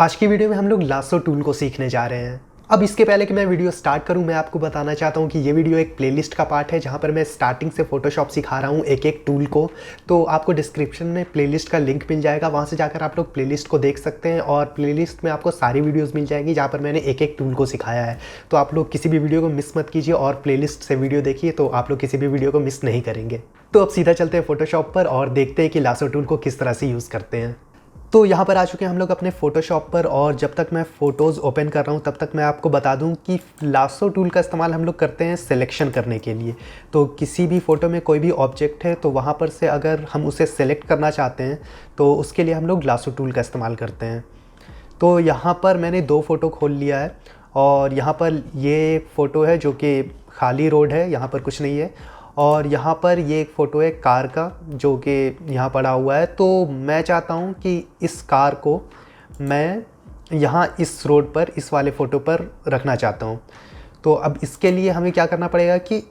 आज की वीडियो में हम लोग लासो टूल को सीखने जा रहे हैं। अब इसके पहले कि मैं वीडियो स्टार्ट करूं, मैं आपको बताना चाहता हूं कि ये वीडियो एक प्लेलिस्ट का पार्ट है जहां पर मैं स्टार्टिंग से फोटोशॉप सिखा रहा हूं एक एक टूल को। तो आपको डिस्क्रिप्शन में प्लेलिस्ट का लिंक मिल जाएगा, वहां से जाकर आप लोग प्लेलिस्ट को देख सकते हैं और प्लेलिस्ट में आपको सारी वीडियोज़ मिल जाएंगी जहाँ पर मैंने एक एक टूल को सिखाया है। तो आप लोग किसी भी वीडियो को मिस मत कीजिए और प्लेलिस्ट से वीडियो देखिए, तो आप लोग किसी भी वीडियो को मिस नहीं करेंगे। तो अब सीधा चलते हैं फोटोशॉप पर और देखते हैं कि लासो टूल को किस तरह से यूज़ करते हैं। तो यहाँ पर आ चुके हैं हम लोग अपने फ़ोटोशॉप पर, और जब तक मैं फ़ोटोज़ ओपन कर रहा हूँ तब तक मैं आपको बता दूँ कि लासो टूल का इस्तेमाल हम लोग करते हैं सिलेक्शन करने के लिए। तो किसी भी फ़ोटो में कोई भी ऑब्जेक्ट है तो वहाँ पर से अगर हम उसे सेलेक्ट करना चाहते हैं तो उसके लिए हम लोग लासो टूल का इस्तेमाल करते हैं। तो यहाँ पर मैंने दो फ़ोटो खोल लिया है और यहाँ पर ये फ़ोटो है जो कि खाली रोड है, यहाँ पर कुछ नहीं है। और यहाँ पर ये एक फ़ोटो है कार का जो कि यहाँ पड़ा हुआ है। तो मैं चाहता हूँ कि इस कार को मैं यहाँ इस रोड पर, इस वाले फ़ोटो पर रखना चाहता हूँ। तो अब इसके लिए हमें क्या करना पड़ेगा कि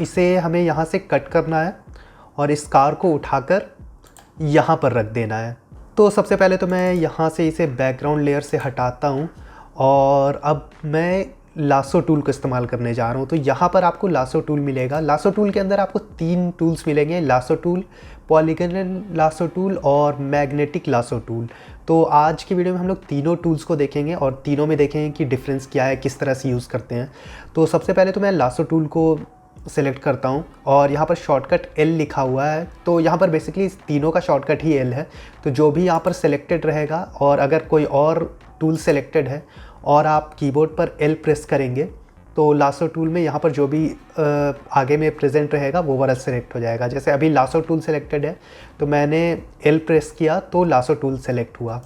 इसे हमें यहाँ से कट करना है और इस कार को उठाकर यहाँ पर रख देना है। तो सबसे पहले तो मैं यहाँ से इसे बैकग्राउंड लेयर से हटाता हूँ और अब मैं लासो टूल को इस्तेमाल करने जा रहा हूँ। तो यहाँ पर आपको लासो टूल मिलेगा। लासो टूल के अंदर आपको तीन टूल्स मिलेंगे, lasso tool, polygonal lasso tool और मैग्नेटिक लासो टूल। तो आज की वीडियो में हम लोग तीनों टूल्स को देखेंगे और तीनों में देखेंगे कि डिफरेंस क्या है, किस तरह से यूज़ करते हैं। तो सबसे पहले तो मैं लासो टूल को सेलेक्ट करता हूँ और यहाँ पर शॉर्टकट L लिखा हुआ है। तो यहाँ पर बेसिकली इस तीनों का शॉर्टकट ही L है। तो जो भी यहाँ पर सेलेक्टेड रहेगा और अगर कोई और टूल सेलेक्टेड है और आप कीबोर्ड पर L प्रेस करेंगे तो लासो टूल में यहाँ पर जो भी आगे में प्रेजेंट रहेगा वो वाला सेलेक्ट हो जाएगा। जैसे अभी लासो टूल सेलेक्टेड है तो मैंने L प्रेस किया तो लासो टूल सेलेक्ट हुआ।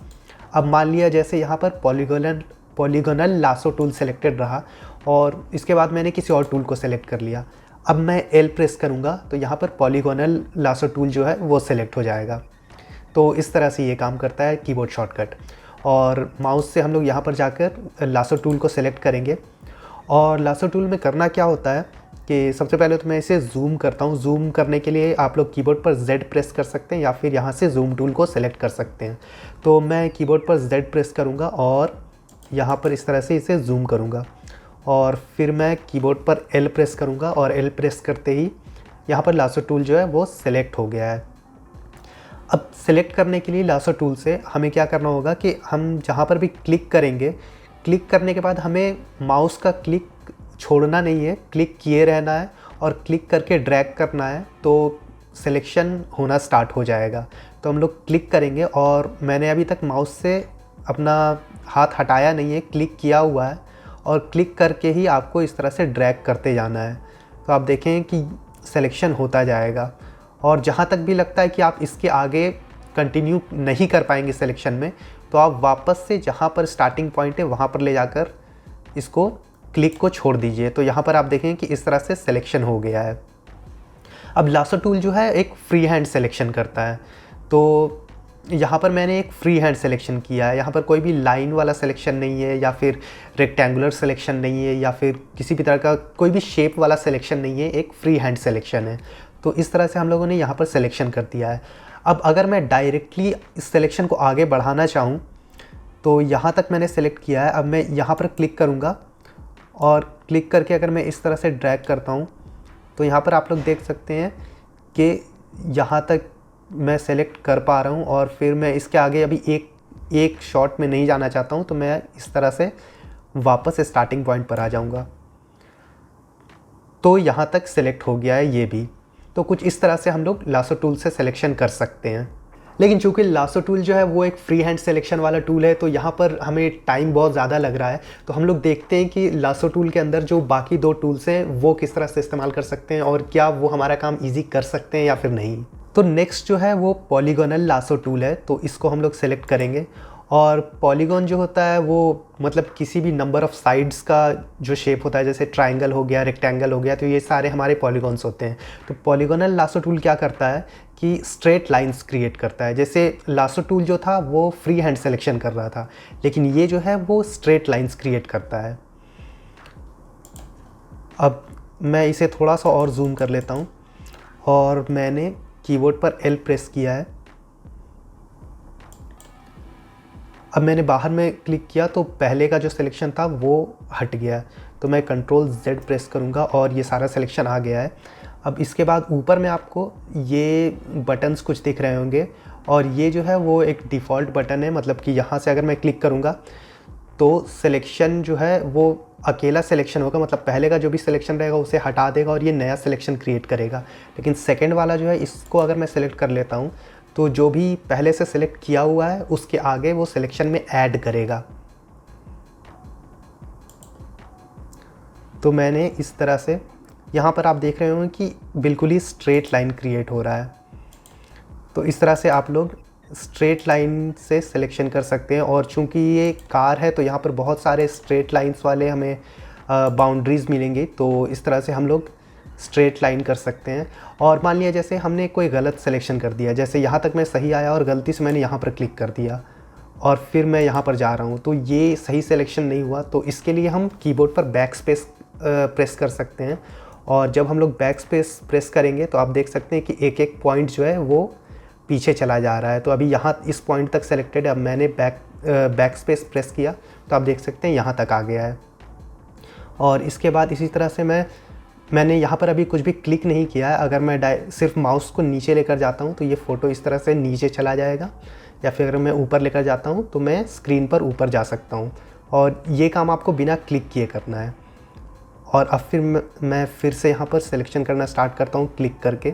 अब मान लिया जैसे यहाँ पर पॉलीगोनल लासो टूल सेलेक्टेड रहा और इसके बाद मैंने किसी और टूल को सेलेक्ट कर लिया। अब मैं L प्रेस करूँगा तो यहाँ पर पॉलीगोनल लासो टूल जो है वो सेलेक्ट हो जाएगा। तो इस तरह से ये काम करता है कीबोर्ड शॉर्टकट। और माउस से हम लोग यहाँ पर जाकर लासो टूल को सेलेक्ट करेंगे। और लासो टूल में करना क्या होता है कि सबसे पहले तो मैं इसे जूम करता हूँ। जूम करने के लिए आप लोग कीबोर्ड पर Z प्रेस कर सकते हैं या फिर यहाँ से जूम टूल को सेलेक्ट कर सकते हैं। तो मैं कीबोर्ड पर Z प्रेस करूँगा और यहाँ पर इस तरह से इसे जूम करूँगा और फिर मैं कीबोर्ड पर L प्रेस करूँगा और L प्रेस करते ही यहाँ पर लासो टूल जो है वो सेलेक्ट हो गया है। अब सेलेक्ट करने के लिए लासो टूल से हमें क्या करना होगा कि हम जहाँ पर भी क्लिक करेंगे, क्लिक करने के बाद हमें माउस का क्लिक छोड़ना नहीं है, क्लिक किए रहना है और क्लिक करके ड्रैग करना है तो सिलेक्शन होना स्टार्ट हो जाएगा। तो हम लोग क्लिक करेंगे और मैंने अभी तक माउस से अपना हाथ हटाया नहीं है, क्लिक किया हुआ है और क्लिक करके ही आपको इस तरह से ड्रैग करते जाना है। तो आप देखें कि सिलेक्शन होता जाएगा और जहाँ तक भी लगता है कि आप इसके आगे कंटिन्यू नहीं कर पाएंगे सिलेक्शन में, तो आप वापस से जहाँ पर स्टार्टिंग पॉइंट है वहाँ पर ले जाकर इसको क्लिक को छोड़ दीजिए। तो यहाँ पर आप देखें कि इस तरह से सिलेक्शन हो गया है। अब लासो टूल जो है एक फ्री हैंड सिलेक्शन करता है। तो यहाँ पर मैंने एक फ्री हैंड सिलेक्शन किया है। यहाँ पर कोई भी लाइन वाला सिलेक्शन नहीं है या फिर रेक्टेंगुलर सिलेक्शन नहीं है या फिर किसी भी तरह का कोई भी शेप वाला सिलेक्शन नहीं है, एक फ्री हैंड सिलेक्शन है। तो इस तरह से हम लोगों ने यहाँ पर सिलेक्शन कर दिया है। अब अगर मैं डायरेक्टली इस सिलेक्शन को आगे बढ़ाना चाहूँ तो यहाँ तक मैंने सेलेक्ट किया है। अब मैं यहाँ पर क्लिक करूँगा और क्लिक करके अगर मैं इस तरह से ड्रैग करता हूँ तो यहाँ पर आप लोग देख सकते हैं कि यहाँ तक मैं सेलेक्ट कर पा रहा हूँ और फिर मैं इसके आगे अभी एक शॉट में नहीं जाना चाहता हूँ तो मैं इस तरह से वापस स्टार्टिंग पॉइंट पर आ जाऊँगा। तो यहाँ तक सेलेक्ट हो गया है ये भी। तो कुछ इस तरह से हम लोग लासो टूल से सिलेक्शन कर सकते हैं। लेकिन चूंकि लासो टूल जो है वो एक फ्री हैंड सिलेक्शन वाला टूल है तो यहाँ पर हमें टाइम बहुत ज़्यादा लग रहा है। तो हम लोग देखते हैं कि लासो टूल के अंदर जो बाकी दो टूल्स हैं वो किस तरह से इस्तेमाल कर सकते हैं और क्या वो हमारा काम ईजी कर सकते हैं या फिर नहीं। तो नेक्स्ट जो है वो पॉलीगोनल लासो टूल है। तो इसको हम लोग सेलेक्ट करेंगे और पॉलीगॉन जो होता है वो मतलब किसी भी नंबर ऑफ़ साइड्स का जो शेप होता है, जैसे ट्रायंगल हो गया, रेक्टेंगल हो गया, तो ये सारे हमारे पॉलीगॉन्स होते हैं। तो पॉलीगोनल लासो टूल क्या करता है कि स्ट्रेट लाइंस क्रिएट करता है। जैसे लासो टूल जो था वो फ्री हैंड सिलेक्शन कर रहा था, लेकिन ये जो है वो स्ट्रेट लाइंस क्रिएट करता है। अब मैं इसे थोड़ा सा और जूम कर लेता हूँ और मैंने कीबोर्ड पर L प्रेस किया है अब मैंने बाहर में क्लिक किया तो पहले का जो सिलेक्शन था वो हट गया। तो मैं Ctrl+Z प्रेस करूँगा और ये सारा सिलेक्शन आ गया है। अब इसके बाद ऊपर में आपको ये बटन्स कुछ दिख रहे होंगे और ये जो है वो एक डिफ़ॉल्ट बटन है, मतलब कि यहाँ से अगर मैं क्लिक करूँगा तो सिलेक्शन जो है वो अकेला सिलेक्शन होगा, मतलब पहले का जो भी सिलेक्शन रहेगा उसे हटा देगा और ये नया सिलेक्शन क्रिएट करेगा। लेकिन सेकंड वाला जो है, इसको अगर मैं सेलेक्ट कर लेता हूँ तो जो भी पहले से सिलेक्ट किया हुआ है उसके आगे वो सिलेक्शन में ऐड करेगा। तो मैंने इस तरह से, यहाँ पर आप देख रहे होंगे कि बिल्कुल ही स्ट्रेट लाइन क्रिएट हो रहा है। तो इस तरह से आप लोग स्ट्रेट लाइन से सिलेक्शन कर सकते हैं। और चूंकि ये कार है तो यहाँ पर बहुत सारे स्ट्रेट लाइंस वाले हमें बाउंड्रीज़ मिलेंगी, तो इस तरह से हम लोग स्ट्रेट लाइन कर सकते हैं। और मान लिया जैसे हमने कोई गलत सिलेक्शन कर दिया, जैसे यहाँ तक मैं सही आया और गलती से मैंने यहाँ पर क्लिक कर दिया और फिर मैं यहाँ पर जा रहा हूँ तो ये सही सिलेक्शन नहीं हुआ। तो इसके लिए हम कीबोर्ड पर बैक स्पेस प्रेस कर सकते हैं। और जब हम लोग बैक स्पेस प्रेस करेंगे तो आप देख सकते हैं कि एक एक पॉइंट जो है वो पीछे चला जा रहा है। तो अभी यहाँ इस पॉइंट तक सेलेक्टेड है, अब मैंने बैक स्पेस प्रेस किया तो आप देख सकते हैं यहाँ तक आ गया है। और इसके बाद इसी तरह से मैंने यहाँ पर अभी कुछ भी क्लिक नहीं किया है। अगर मैं सिर्फ माउस को नीचे लेकर जाता हूँ तो ये फ़ोटो इस तरह से नीचे चला जाएगा, या फिर अगर मैं ऊपर लेकर जाता हूँ तो मैं स्क्रीन पर ऊपर जा सकता हूँ। और ये काम आपको बिना क्लिक किए करना है। और अब फिर मैं फिर से यहाँ पर सिलेक्शन करना स्टार्ट करता हूँ क्लिक करके।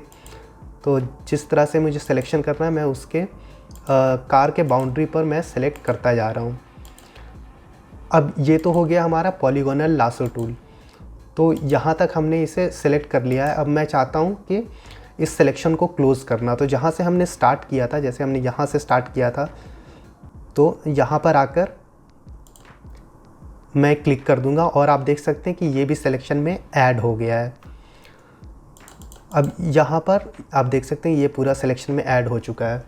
तो जिस तरह से मुझे सिलेक्शन करना है मैं उसके कार के बाउंड्री पर मैं सेलेक्ट करता जा रहा हूँ। अब ये तो हो गया हमारा पॉलीगोनल लासो टूल। तो यहाँ तक हमने इसे सेलेक्ट कर लिया है। अब मैं चाहता हूँ कि इस सिलेक्शन को क्लोज़ करना। तो जहाँ से हमने स्टार्ट किया था, जैसे हमने यहाँ से स्टार्ट किया था, तो यहाँ पर आकर मैं क्लिक कर दूँगा और आप देख सकते हैं कि ये भी सिलेक्शन में ऐड हो गया है। अब यहाँ पर आप देख सकते हैं ये पूरा सिलेक्शन में ऐड हो चुका है।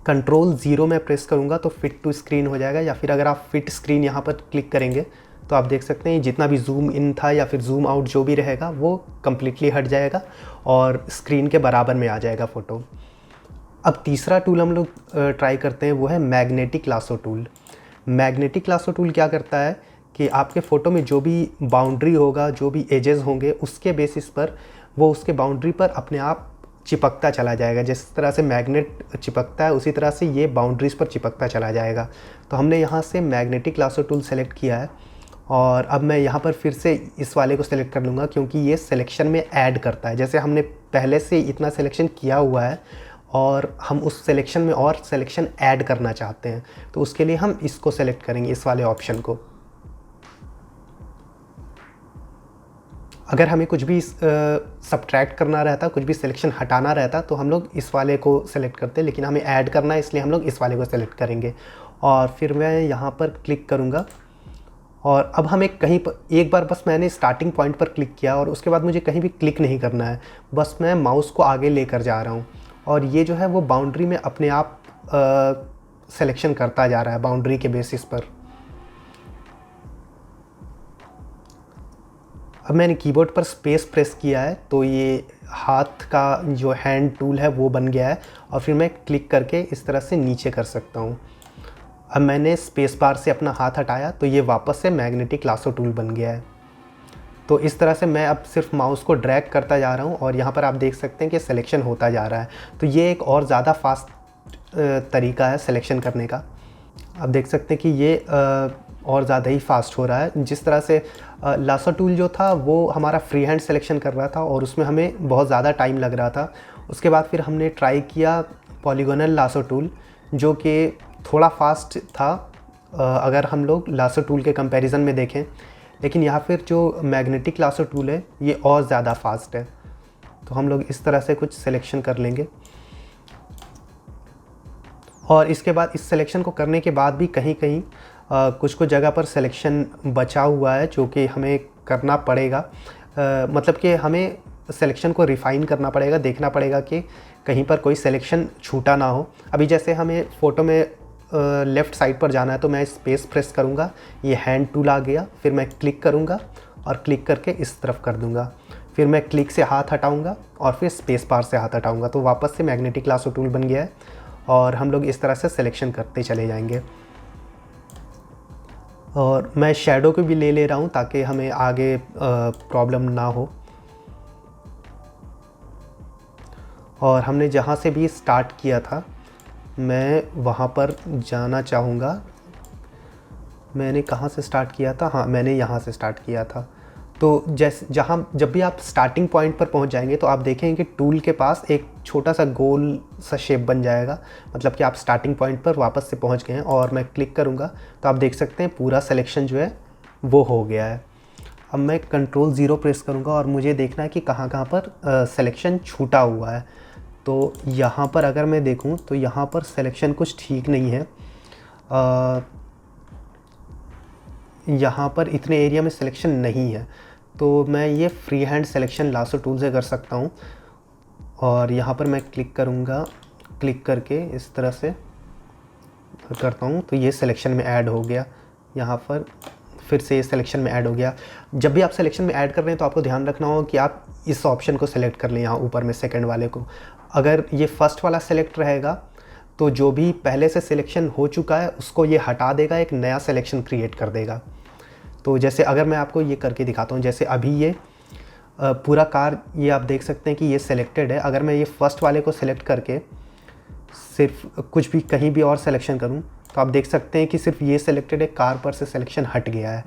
Ctrl+0 मैं प्रेस करूँगा तो फिट टू स्क्रीन हो जाएगा, या फिर अगर आप फिट स्क्रीन यहाँ पर क्लिक करेंगे तो आप देख सकते हैं जितना भी जूम इन था या फिर जूम आउट जो भी रहेगा वो कम्प्लीटली हट जाएगा और स्क्रीन के बराबर में आ जाएगा फ़ोटो। अब तीसरा टूल हम लोग ट्राई करते हैं, वो है magnetic lasso tool. Magnetic lasso tool क्या करता है कि आपके फ़ोटो में जो भी बाउंड्री होगा, जो भी एजेस होंगे, उसके बेसिस पर वो उसके बाउंड्री पर अपने आप चिपकता चला जाएगा। जिस तरह से मैग्नेट चिपकता है उसी तरह से ये बाउंड्रीज़ पर चिपकता चला जाएगा। तो हमने यहाँ से मैग्नेटिक लासो टूल सेलेक्ट किया है और अब मैं यहाँ पर फिर से इस वाले को सेलेक्ट कर लूँगा, क्योंकि ये सिलेक्शन में ऐड करता है। जैसे हमने पहले से इतना सिलेक्शन किया हुआ है और हम उस सिलेक्शन में और सिलेक्शन ऐड करना चाहते हैं, तो उसके लिए हम इसको सेलेक्ट करेंगे, इस वाले ऑप्शन को। अगर हमें कुछ भी सब्ट्रैक्ट करना रहता, कुछ भी सिलेक्शन हटाना रहता, तो हम लोग इस वाले को सेलेक्ट करते, लेकिन हमें ऐड करना है इसलिए हम लोग इस वाले को सेलेक्ट करेंगे। और फिर मैं यहाँ पर क्लिक करूँगा और अब हमें कहीं पर एक बार बस मैंने स्टार्टिंग पॉइंट पर क्लिक किया और उसके बाद मुझे कहीं भी क्लिक नहीं करना है, बस मैं माउस को आगे लेकर जा रहा हूँ और ये जो है वो बाउंड्री में अपने आप सिलेक्शन करता जा रहा है बाउंड्री के बेसिस पर। अब मैंने कीबोर्ड पर स्पेस प्रेस किया है तो ये हाथ का जो हैंड टूल है वो बन गया है और फिर मैं क्लिक करके इस तरह से नीचे कर सकता हूँ। अब मैंने स्पेस बार से अपना हाथ हटाया तो ये वापस से मैग्नेटिक लासो टूल बन गया है। तो इस तरह से मैं अब सिर्फ माउस को ड्रैग करता जा रहा हूँ और यहाँ पर आप देख सकते हैं कि सिलेक्शन होता जा रहा है। तो ये एक और ज़्यादा फास्ट तरीका है सिलेक्शन करने का। आप देख सकते हैं कि ये और ज़्यादा ही फास्ट हो रहा है। जिस तरह से लासो टूल जो था वो हमारा फ्री हैंड सिलेक्शन कर रहा था और उसमें हमें बहुत ज़्यादा टाइम लग रहा था। उसके बाद फिर हमने ट्राई किया पॉलीगोनल लासो टूल, जो कि थोड़ा फास्ट था अगर हम लोग लासो टूल के कंपैरिजन में देखें, लेकिन यहाँ फिर जो मैग्नेटिक लासो टूल है ये और ज़्यादा फास्ट है। तो हम लोग इस तरह से कुछ सिलेक्शन कर लेंगे और इसके बाद इस सिलेक्शन को करने के बाद भी कहीं कहीं कुछ कुछ जगह पर सिलेक्शन बचा हुआ है जो कि हमें करना पड़ेगा। मतलब कि हमें सिलेक्शन को रिफ़ाइन करना पड़ेगा, देखना पड़ेगा कि कहीं पर कोई सिलेक्शन छूटा ना हो। अभी जैसे हमें फ़ोटो में लेफ़्ट साइड पर जाना है तो मैं स्पेस प्रेस करूँगा, ये हैंड टूल आ गया, फिर मैं क्लिक करूँगा और क्लिक करके इस तरफ कर दूँगा, फिर मैं क्लिक से हाथ हटाऊँगा और फिर स्पेस बार से हाथ हटाऊँगा, तो वापस से मैग्नेटिक लासो टूल बन गया है और हम लोग इस तरह से सिलेक्शन करते चले जाएंगे। और मैं शैडो को भी ले रहा हूँ ताकि हमें आगे प्रॉब्लम ना हो। और हमने जहाँ से भी स्टार्ट किया था मैं वहाँ पर जाना चाहूँगा। मैंने कहाँ से स्टार्ट किया था? हाँ, मैंने यहाँ से स्टार्ट किया था। तो जब भी आप स्टार्टिंग पॉइंट पर पहुँच जाएंगे तो आप देखेंगे कि टूल के पास एक छोटा सा गोल सा शेप बन जाएगा, मतलब कि आप स्टार्टिंग पॉइंट पर वापस से पहुँच गए हैं। और मैं क्लिक करूँगा तो आप देख सकते हैं पूरा सिलेक्शन जो है वो हो गया है। अब मैं कंट्रोल 0 प्रेस करूँगा और मुझे देखना है कि कहाँ कहाँ पर सिलेक्शन छूटा हुआ है। तो यहाँ पर अगर मैं देखूँ तो यहाँ पर सिलेक्शन कुछ ठीक नहीं है। यहाँ पर इतने एरिया में सिलेक्शन नहीं है, तो मैं ये free hand selection lasso tool से कर सकता हूँ। और यहाँ पर मैं क्लिक करूँगा, क्लिक करके इस तरह से करता हूँ तो ये सिलेक्शन में ऐड हो गया। यहाँ पर फिर से ये सिलेक्शन में ऐड हो गया। जब भी आप सिलेक्शन में ऐड कर रहे हैं तो आपको ध्यान रखना होगा कि आप इस ऑप्शन को सेलेक्ट कर लें, यहाँ ऊपर में सेकंड वाले को। अगर ये फर्स्ट वाला सेलेक्ट रहेगा तो जो भी पहले से सिलेक्शन हो चुका है उसको ये हटा देगा, एक नया सिलेक्शन क्रिएट कर देगा। तो जैसे अगर मैं आपको ये करके दिखाता हूँ, जैसे अभी ये पूरा कार ये आप देख सकते हैं कि ये सिलेक्टेड है। अगर मैं ये फर्स्ट वाले को सिलेक्ट करके सिर्फ कुछ भी कहीं भी और सिलेक्शन करूं तो आप देख सकते हैं कि सिर्फ ये सिलेक्टेड है, कार पर से सिलेक्शन हट गया है।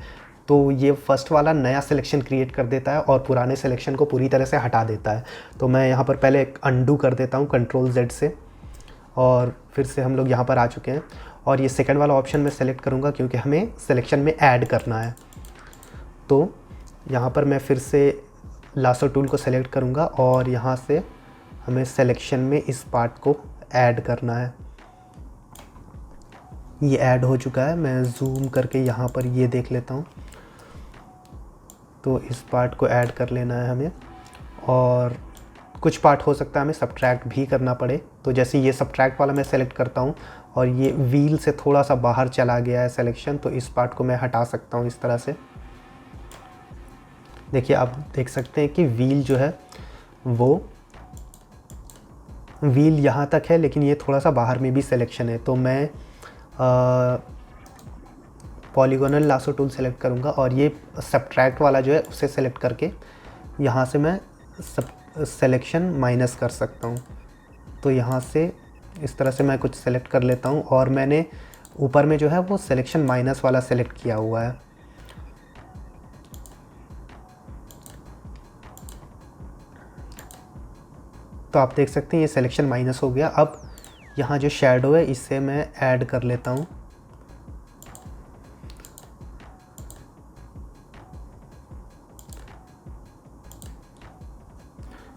तो ये फर्स्ट वाला नया सिलेक्शन क्रिएट कर देता है और पुराने सिलेक्शन को पूरी तरह से हटा देता है। तो मैं यहाँ पर पहले एक अंडू कर देता हूँ कंट्रोल Z से, और फिर से हम लोग यहाँ पर आ चुके हैं। और ये सेकंड वाला ऑप्शन मैं सेलेक्ट करूँगा क्योंकि हमें सिलेक्शन में ऐड करना है। तो यहाँ पर मैं फिर से लासो टूल को सेलेक्ट करूँगा और यहाँ से हमें सिलेक्शन में इस पार्ट को ऐड करना है। ये ऐड हो चुका है। मैं जूम करके यहाँ पर ये देख लेता हूँ। तो इस पार्ट को ऐड कर लेना है हमें, और कुछ पार्ट हो सकता है हमें सब्ट्रैक्ट भी करना पड़े। तो जैसे ये सब्ट्रैक्ट वाला मैं सेलेक्ट करता हूँ और ये व्हील से थोड़ा सा बाहर चला गया है सिलेक्शन, तो इस पार्ट को मैं हटा सकता हूँ इस तरह से। देखिए आप देख सकते हैं कि व्हील जो है वो व्हील यहाँ तक है, लेकिन ये थोड़ा सा बाहर में भी सिलेक्शन है। तो मैं पॉलीगोनल लासो टूल सेलेक्ट करूँगा और ये सब्ट्रैक्ट वाला जो है उसे सेलेक्ट करके यहाँ से मैं सिलेक्शन माइनस कर सकता हूँ। तो यहाँ से इस तरह से मैं कुछ सेलेक्ट कर लेता हूँ और मैंने ऊपर में जो है वो सिलेक्शन माइनस वाला सेलेक्ट किया हुआ है। तो आप देख सकते हैं ये सिलेक्शन माइनस हो गया। अब यहाँ जो शैडो है इससे मैं ऐड कर लेता हूँ।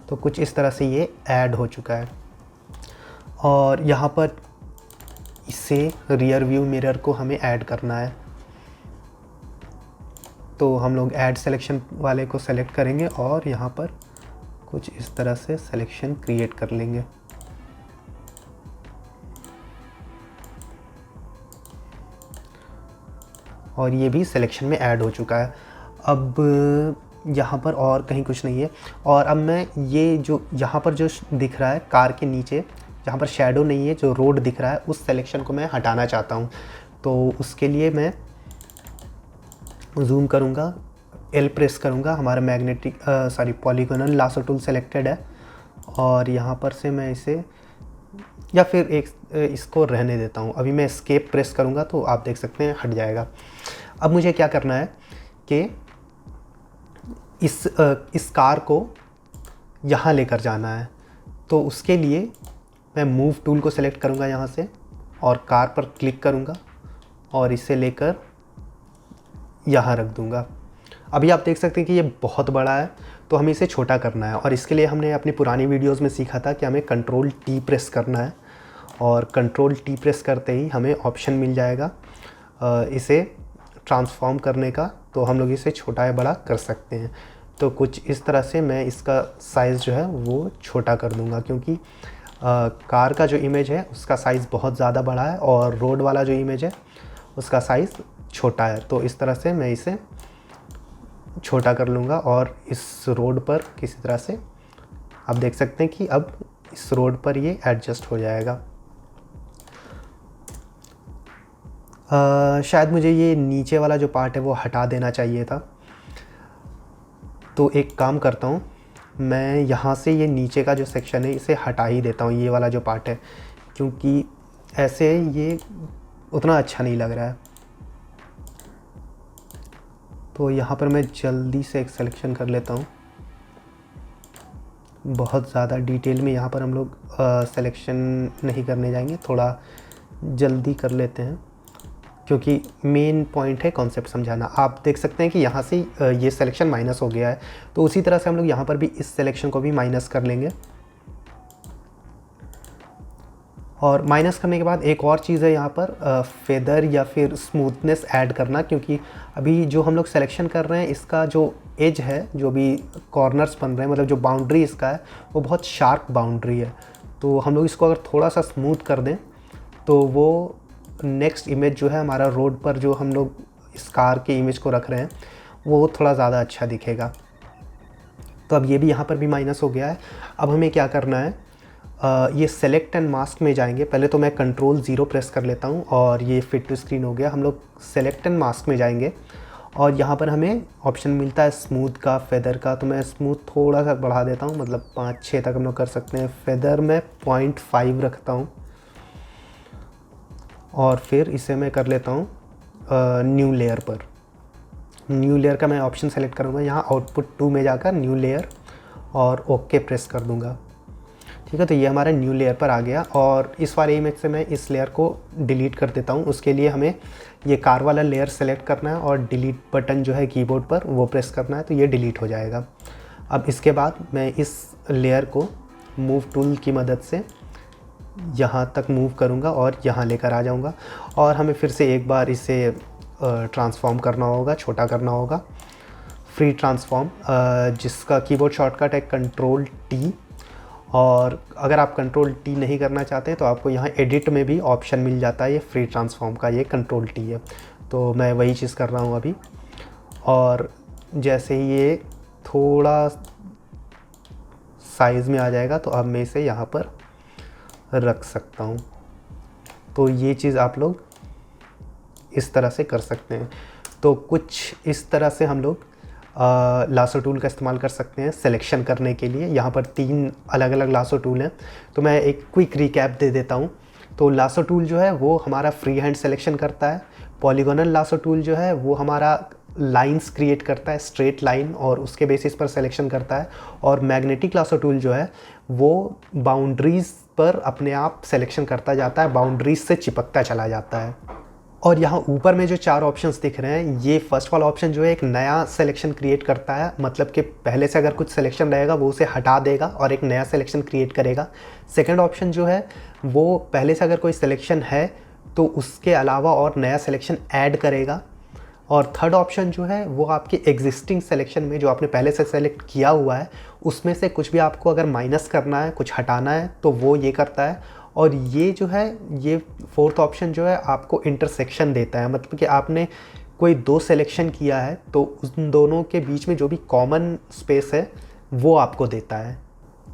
तो कुछ इस तरह से ये ऐड हो चुका है। और यहाँ पर इससे रियर व्यू मिरर को हमें ऐड करना है। तो हम लोग ऐड सिलेक्शन वाले को सेलेक्ट करेंगे और यहाँ पर कुछ इस तरह से सिलेक्शन क्रिएट कर लेंगे। और ये भी सिलेक्शन में ऐड हो चुका है। अब यहाँ पर और कहीं कुछ नहीं है। और अब मैं ये जो यहाँ पर जो दिख रहा है कार के नीचे जहाँ पर शैडो नहीं है, जो रोड दिख रहा है, उस सिलेक्शन को मैं हटाना चाहता हूँ। तो उसके लिए मैं जूम करूँगा, L प्रेस करूँगा। हमारा पॉलीगोनल लासो टूल सेलेक्टेड है और यहाँ पर से मैं इसे या फिर इसको रहने देता हूँ। अभी मैं एस्केप प्रेस करूँगा तो आप देख सकते हैं हट जाएगा। अब मुझे क्या करना है कि इस कार को यहाँ लेकर जाना है। तो उसके लिए मैं मूव टूल को सेलेक्ट करूँगा यहाँ से और कार पर क्लिक करूँगा और इसे लेकर यहाँ रख दूँगा। अभी आप देख सकते हैं कि ये बहुत बड़ा है, तो हमें इसे छोटा करना है। और इसके लिए हमने अपनी पुरानी वीडियोस में सीखा था कि हमें कंट्रोल T प्रेस करना है और कंट्रोल T प्रेस करते ही हमें ऑप्शन मिल जाएगा इसे ट्रांसफॉर्म करने का। तो हम लोग इसे छोटा या बड़ा कर सकते हैं। तो कुछ इस तरह से मैं इसका साइज़ जो है वो छोटा कर दूँगा, क्योंकि कार का जो इमेज है उसका साइज़ बहुत ज़्यादा बड़ा है और रोड वाला जो इमेज है उसका साइज़ छोटा है। तो इस तरह से मैं इसे छोटा कर लूँगा और इस रोड पर किसी तरह से आप देख सकते हैं कि अब इस रोड पर ये एडजस्ट हो जाएगा। शायद मुझे ये नीचे वाला जो पार्ट है वो हटा देना चाहिए था। तो एक काम करता हूँ, मैं यहाँ से ये नीचे का जो सेक्शन है इसे हटा ही देता हूँ, ये वाला जो पार्ट है, क्योंकि ऐसे ये उतना अच्छा नहीं लग रहा है। तो यहाँ पर मैं जल्दी से एक सिलेक्शन कर लेता हूँ। बहुत ज़्यादा डिटेल में यहाँ पर हम लोग सिलेक्शन नहीं करने जाएंगे, थोड़ा जल्दी कर लेते हैं, क्योंकि मेन पॉइंट है कॉन्सेप्ट समझाना। आप देख सकते हैं कि यहाँ से ये सिलेक्शन माइनस हो गया है, तो उसी तरह से हम लोग यहाँ पर भी इस सिलेक्शन को भी माइनस कर लेंगे। और माइनस करने के बाद एक और चीज़ है यहाँ पर फेदर या फिर स्मूथनेस ऐड करना, क्योंकि अभी जो हम लोग सिलेक्शन कर रहे हैं इसका जो एज है, जो भी कॉर्नर्स बन रहे हैं, मतलब जो बाउंड्री इसका है वो बहुत शार्प बाउंड्री है। तो हम लोग इसको अगर थोड़ा सा स्मूथ कर दें तो वो नेक्स्ट इमेज जो है हमारा रोड पर जो हम लोग इस कार के इमेज को रख रहे हैं वो थोड़ा ज़्यादा अच्छा दिखेगा। तो अब ये भी यहाँ पर भी माइनस हो गया है। अब हमें क्या करना है, ये सेलेक्ट एंड मास्क में जाएंगे। पहले तो मैं कंट्रोल 0 प्रेस कर लेता हूँ और ये फिट टू स्क्रीन हो गया। हम लोग सेलेक्ट एंड मास्क में जाएंगे और यहाँ पर हमें ऑप्शन मिलता है स्मूथ का, फेदर का। तो मैं स्मूथ थोड़ा सा बढ़ा देता हूँ, मतलब 5-6 तक हम लोग कर सकते हैं। फेदर में 0.5 रखता हूँ और फिर इसे मैं कर लेता हूँ न्यू लेयर पर। न्यू लेयर का मैं ऑप्शन सेलेक्ट करूँगा, यहाँ आउटपुट 2 में जाकर न्यू लेयर और ओके प्रेस कर दूँगा। ठीक है, तो ये हमारा न्यू लेयर पर आ गया और इस वाले इमेज से मैं इस लेयर को डिलीट कर देता हूँ। उसके लिए हमें ये कार वाला लेयर सेलेक्ट करना है और डिलीट बटन जो है कीबोर्ड पर वो प्रेस करना है, तो ये डिलीट हो जाएगा। अब इसके बाद मैं इस लेयर को मूव टूल की मदद से यहाँ तक मूव करूँगा और यहाँ लेकर आ जाऊँगा और हमें फिर से एक बार इसे ट्रांसफॉर्म करना होगा, छोटा करना होगा। फ्री ट्रांसफॉर्म, जिसका कीबोर्ड शॉर्टकट है कंट्रोल T। और अगर आप कंट्रोल T नहीं करना चाहते हैं तो आपको यहाँ एडिट में भी ऑप्शन मिल जाता है, ये फ्री ट्रांसफॉर्म का, ये कंट्रोल T है। तो मैं वही चीज़ कर रहा हूँ अभी। और जैसे ही ये थोड़ा साइज़ में आ जाएगा तो अब मैं इसे यहाँ पर रख सकता हूँ। तो ये चीज़ आप लोग इस तरह से कर सकते हैं। तो कुछ इस तरह से हम लोग लासो टूल का इस्तेमाल कर सकते हैं सिलेक्शन करने के लिए। यहाँ पर 3 अलग अलग लासो टूल हैं, तो मैं एक क्विक रिकैप दे देता हूँ। तो लासो टूल जो है वो हमारा फ्री हैंड सिलेक्शन करता है। पॉलीगोनल लासो टूल जो है वो हमारा लाइंस क्रिएट करता है, स्ट्रेट लाइन, और उसके बेसिस पर सिलेक्शन करता है। और मैग्नेटिक लासो टूल जो है वो बाउंड्रीज़ पर अपने आप सिलेक्शन करता जाता है, बाउंड्रीज से चिपकता चला जाता है। और यहाँ ऊपर में जो 4 ऑप्शंस दिख रहे हैं, ये फर्स्ट वाला ऑप्शन जो है एक नया सिलेक्शन क्रिएट करता है, मतलब कि पहले से अगर कुछ सिलेक्शन रहेगा वो उसे हटा देगा और एक नया सिलेक्शन क्रिएट करेगा। सेकंड ऑप्शन जो है वो पहले से अगर कोई सिलेक्शन है तो उसके अलावा और नया सिलेक्शन ऐड करेगा। और थर्ड ऑप्शन जो है वो आपके एग्जिस्टिंग सिलेक्शन में जो आपने पहले से सेलेक्ट किया हुआ है उसमें से कुछ भी आपको अगर माइनस करना है, कुछ हटाना है, तो वो ये करता है। और ये जो है, ये फोर्थ ऑप्शन जो है आपको इंटरसेक्शन देता है, मतलब कि आपने कोई 2 सिलेक्शन किया है तो उन दोनों के बीच में जो भी कॉमन स्पेस है वो आपको देता है।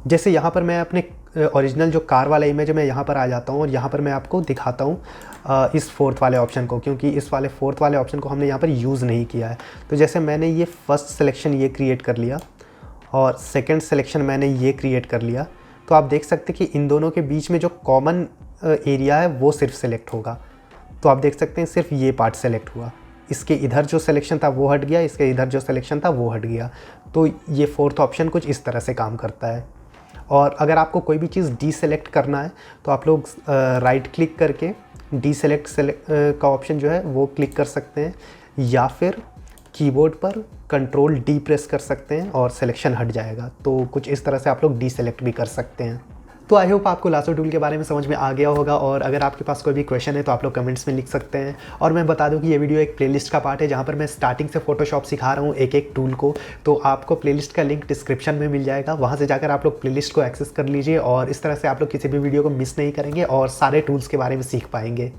जैसे यहाँ पर मैं अपने ओरिजिनल जो कार वाला इमेज है मैं यहाँ पर आ जाता हूँ और यहाँ पर मैं आपको दिखाता हूँ इस फोर्थ वाले ऑप्शन को, क्योंकि इस वाले फोर्थ वाले ऑप्शन को हमने यहाँ पर यूज़ नहीं किया है। तो जैसे मैंने ये फर्स्ट सिलेक्शन ये क्रिएट कर लिया और सेकंड सिलेक्शन मैंने ये क्रिएट कर लिया, तो आप देख सकते हैं कि इन दोनों के बीच में जो कॉमन एरिया है वो सिर्फ सेलेक्ट होगा। तो आप देख सकते हैं सिर्फ ये पार्ट सेलेक्ट हुआ, इसके इधर जो सिलेक्शन था वो हट गया, इसके इधर जो सिलेक्शन था वो हट गया। तो ये फोर्थ ऑप्शन कुछ इस तरह से काम करता है। और अगर आपको कोई भी चीज़ डीसेलेक्ट करना है तो आप लोग राइट क्लिक करके डीसेलेक्ट का ऑप्शन जो है वो क्लिक कर सकते हैं, या फिर कीबोर्ड पर कंट्रोल D प्रेस कर सकते हैं और सिलेक्शन हट जाएगा। तो कुछ इस तरह से आप लोग डीसेलेक्ट भी कर सकते हैं। तो आई होप आपको लासो टूल के बारे में समझ में आ गया होगा, और अगर आपके पास कोई भी क्वेश्चन है तो आप लोग कमेंट्स में लिख सकते हैं। और मैं बता दूं कि ये वीडियो एक प्लेलिस्ट का पार्ट है जहां पर मैं स्टार्टिंग से फोटोशॉप सिखा रहा हूं एक एक टूल को। तो आपको प्लेलिस्ट का लिंक डिस्क्रिप्शन में मिल जाएगा, वहां से जाकर आप लोग प्लेलिस्ट को एक्सेस कर लीजिए और इस तरह से आप लोग किसी भी वीडियो को मिस नहीं करेंगे और सारे टूल्स के बारे में सीख पाएंगे।